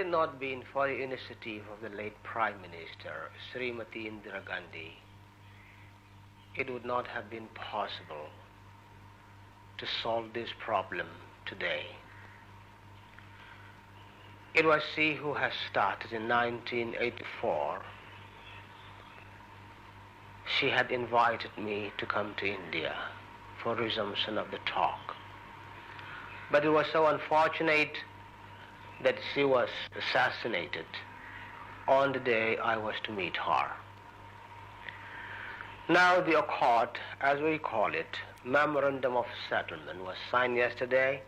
not been for the initiative of the late Prime Minister, Srimati Indira Gandhi, it would not have been possible to solve this problem today. It was she who has started in 1984. She had invited me to come to India for resumption of the talk. But it was so unfortunate that she was assassinated on the day I was to meet her. Now the accord, as we call it, Memorandum of Settlement, was signed yesterday,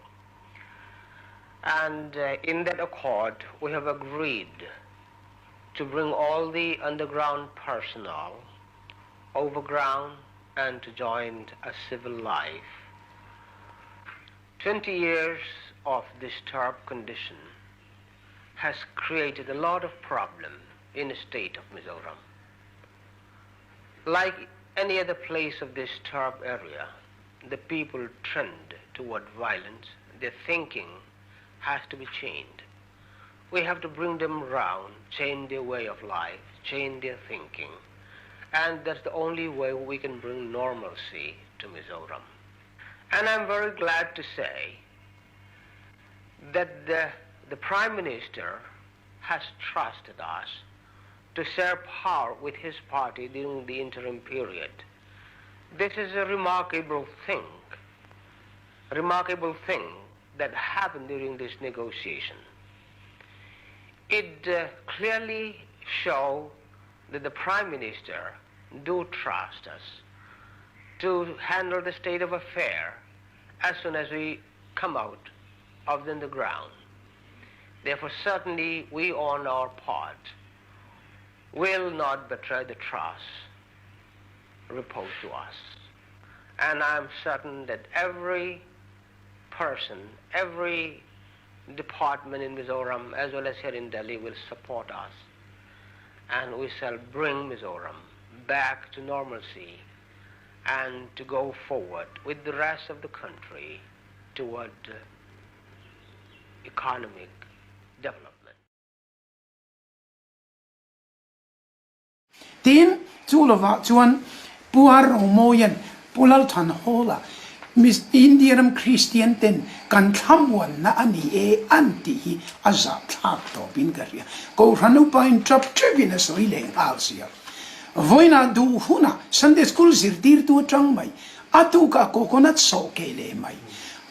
and in that accord we have agreed to bring all the underground personnel overground and to join a civil life. 20 years of disturbed condition has created a lot of problem in the state of Mizoram. Like any other place of disturbed area, the people trend toward violence. Their thinking has to be changed. We have to bring them around, change their way of life, change their thinking, and that's the only way we can bring normalcy to Mizoram. And I'm very glad to say that the Prime Minister has trusted us to share power with his party during the interim period. This is a remarkable thing that happened during this negotiation. It clearly shows that the Prime Minister do trust us to handle the state of affair as soon as we come out of the underground. Therefore, certainly we on our part will not betray the trust reposed to us. And I'm certain that every person, every department in Mizoram, as well as here in Delhi, will support us. And we shall bring Mizoram back to normalcy and to go forward with the rest of the country toward economic development. Tin Zulova Chuan Puar Moyan Pulal Tan Hola Miss Indian Christian Ten Kan Kamwan Na Ani Anti Azat Hato Bingaria Go Ranupa in Trap Trivinus Relaying Alsia Voina do Huna Sunday School Zirdir to a Trang Mai Atuga coconut soke le mai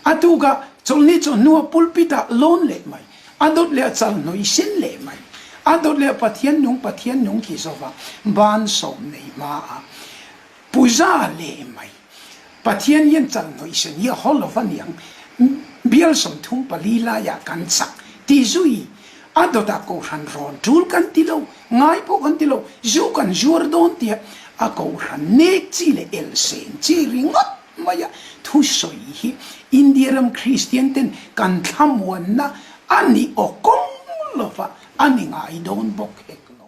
Atuga Zolnitzo Nua Pulpita lone le mai Adot le Zal Noisin le mai Adot le Patian Nung Kisova Ban so nei ma Puza le mai Patian yen Zal Noisin ye hall of an young Bielson Tung Palila ya Kansak Tizui Adota ko ran ron tul kantilo ngai po kantilo zu kan Jordan tia ako ran nek chile el sen chiringot maya thusoi Indian Christian ten kan thamwan na ani okong lova ani ngai don bok ekno